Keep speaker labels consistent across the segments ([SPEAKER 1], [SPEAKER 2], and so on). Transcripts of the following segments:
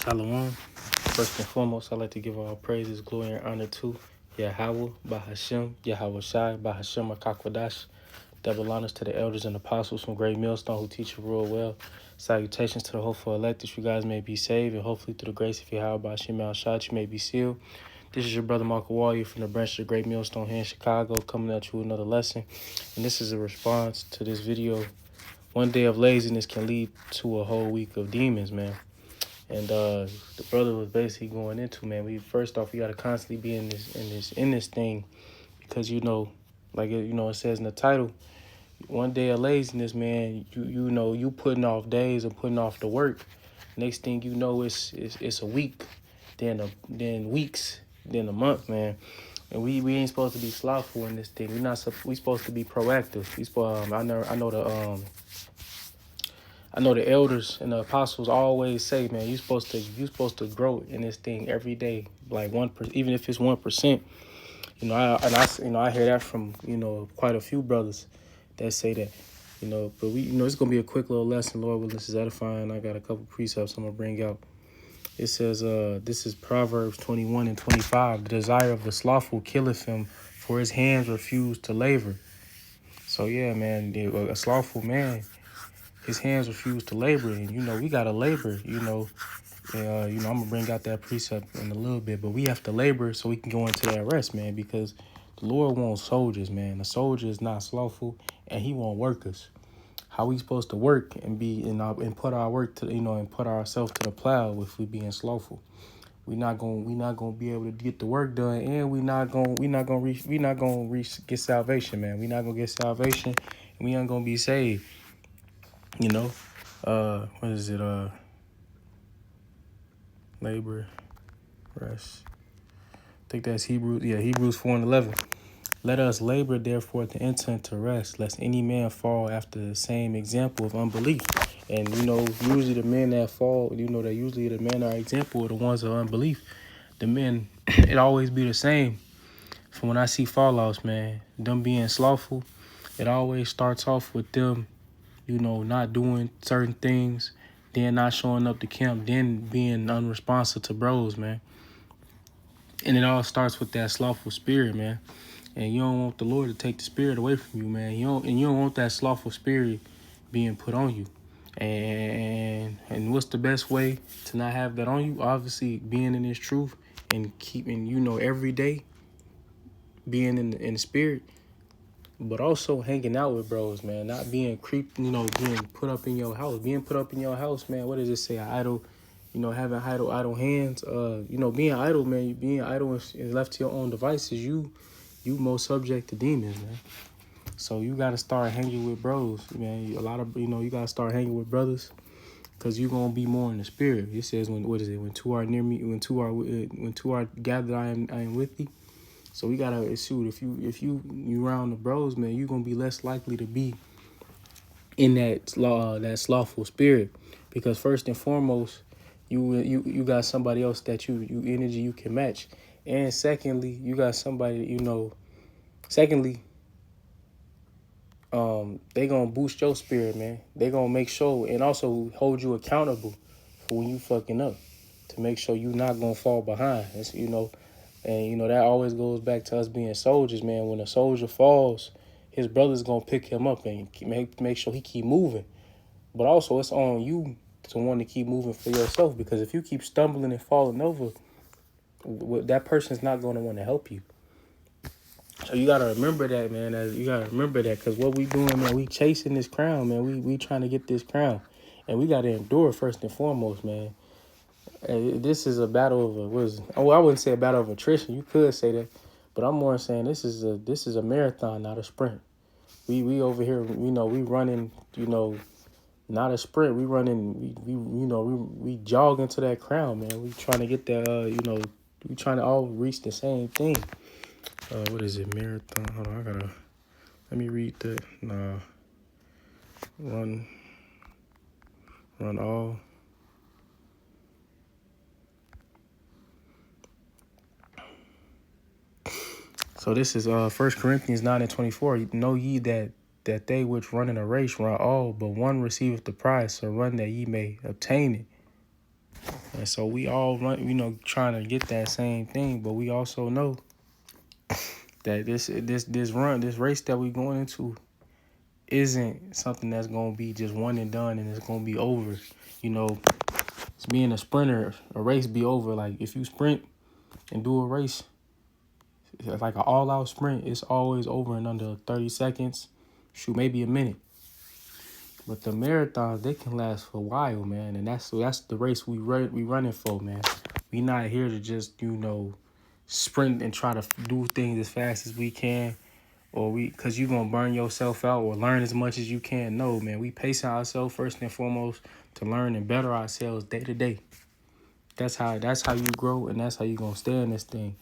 [SPEAKER 1] Shalom. First and foremost, I'd like to give all praises, glory, and honor to Yahweh, Bahashem, Yahweh Shai, Bahashem, Akakwadash. Double honors to the elders and apostles from Great Millstone who teach you real well. Salutations to the hopeful elect that you guys may be saved, and hopefully through the grace of Yahweh, Bahashem, Al Shai, you may be sealed. This is your brother Marco Warrior from the branch of the Great Millstone here in Chicago, coming at you with another lesson. And this is a response to this video. One day of laziness can lead to a whole week of demons, man. And the brother was basically going into, man, we gotta constantly be in this thing, because it says in the title, one day of laziness, man, you putting off days and putting off the work. Next thing you know, it's a week, then weeks, then a month, man. And we ain't supposed to be slothful in this thing. We supposed to be proactive. I know the elders and the apostles always say, man, you supposed to grow in this thing every day, like 1%, even if it's 1%. I hear that from quite a few brothers that say that. But it's gonna be a quick little lesson. Lord willing, this is edifying. I got a couple precepts I'm gonna bring out. It says, this is Proverbs 21 and 25. The desire of the slothful killeth him, for his hands refuse to labor. So yeah, man, a slothful man, his hands refuse to labor, and we gotta labor. I'm gonna bring out that precept in a little bit, but we have to labor so we can go into that rest, man, because the Lord wants soldiers, man. The soldier is not slothful, and He wants workers. How we supposed to work and put our work to and put ourselves to the plow if we being slothful? We not gonna be able to get the work done, and we not gonna get salvation, man. We not gonna get salvation, and we ain't gonna be saved. What is it? Labor, rest. I think that's Hebrews. Yeah, Hebrews 4 and 11. Let us labor, therefore, to enter into rest, lest any man fall after the same example of unbelief. And, usually the men that fall, that usually the men are example of the ones of unbelief. The men, it always be the same. From when I see fallouts, man, them being slothful, it always starts off with them not doing certain things, then not showing up to camp, then being unresponsive to bros, man. And it all starts with that slothful spirit, man. And you don't want the Lord to take the spirit away from you, man. You don't want that slothful spirit being put on you. And what's the best way to not have that on you? Obviously, being in His truth and keeping, every day being in the spirit. But also hanging out with bros, man. Not being being put up in your house. Being put up in your house, man. What does it say? Idle, having idle hands. Being idle, man. Being idle and left to your own devices, you most subject to demons, man. So you gotta start hanging with bros, man. You gotta start hanging with brothers, because you're gonna be more in the spirit. It says when two are near me, when two are gathered, I am with thee. So we gotta shoot. If you around the bros, man, you're gonna be less likely to be in that slothful spirit, because first and foremost, you got somebody else that you energy you can match, and secondly, you got somebody Secondly, they gonna boost your spirit, man. They gonna make sure and also hold you accountable for when you fucking up, to make sure you not gonna fall behind. And that always goes back to us being soldiers, man. When a soldier falls, his brother's gonna pick him up and make sure he keep moving. But also, it's on you to want to keep moving for yourself, because if you keep stumbling and falling over, that person's not gonna want to help you. So you gotta remember that, man. Because what we doing, man, we chasing this crown, man. We trying to get this crown, and we gotta endure first and foremost, man. This is a battle of I wouldn't say a battle of attrition. You could say that, but I'm more saying this is a marathon, not a sprint. We over here, we running, not a sprint. We running, we jog into that crown, man. We trying to get that, we trying to all reach the same thing. What is it? Marathon. Hold on, let me read that. Run all. So this is 1 Corinthians 9 and 24. Know ye that they which run in a race run all, but one receiveth the prize. So run that ye may obtain it. And so we all run, trying to get that same thing, but we also know that this race that we going into isn't something that's gonna be just one and done and it's gonna be over. It's being a sprinter, a race be over. Like if you sprint and do a race, like an all-out sprint, it's always over in under 30 seconds. Shoot, maybe a minute. But the marathons, they can last for a while, man. And that's the race we running for, man. We not here to just, sprint and try to do things as fast as we can, or because you're going to burn yourself out or learn as much as you can. No, man. We pace ourselves first and foremost to learn and better ourselves day to day. That's how you grow, and that's how you going to stay in this thing.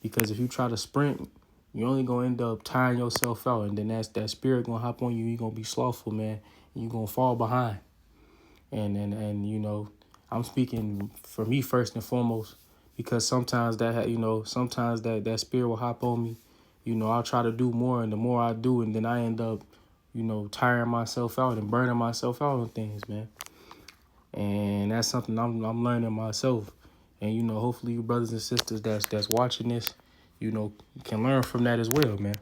[SPEAKER 1] Because if you try to sprint, you're only going to end up tiring yourself out, and then that spirit going to hop on you. You're going to be slothful, man. And you're going to fall behind. And I'm speaking for me first and foremost, because sometimes that spirit will hop on me. I'll try to do more, and the more I do, and then I end up, tiring myself out and burning myself out on things, man. And that's something I'm learning myself. And hopefully you brothers and sisters that's watching this, can learn from that as well, man.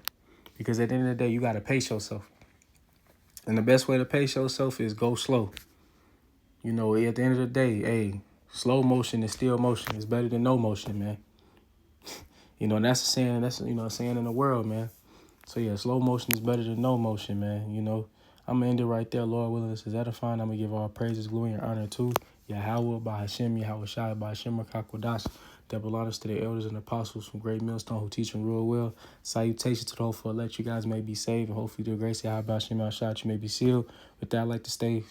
[SPEAKER 1] Because at the end of the day, you gotta pace yourself. And the best way to pace yourself is go slow. At the end of the day, hey, slow motion is still motion. It's better than no motion, man. And that's a saying. That's a saying in the world, man. So yeah, slow motion is better than no motion, man. I'm gonna end it right there. Lord willing, this is edifying. I'm gonna give all praises, glory, and honor to Yahweh by Hashem, Yahweh Shai by Hashem Rakakwadash. Double honors to the elders and apostles from Great Millstone who teach and rule well. Salutations to the hopeful elect. You guys may be saved, and hopefully the grace of Yahweh Hashem Shai you may be sealed. With that, I'd like to stay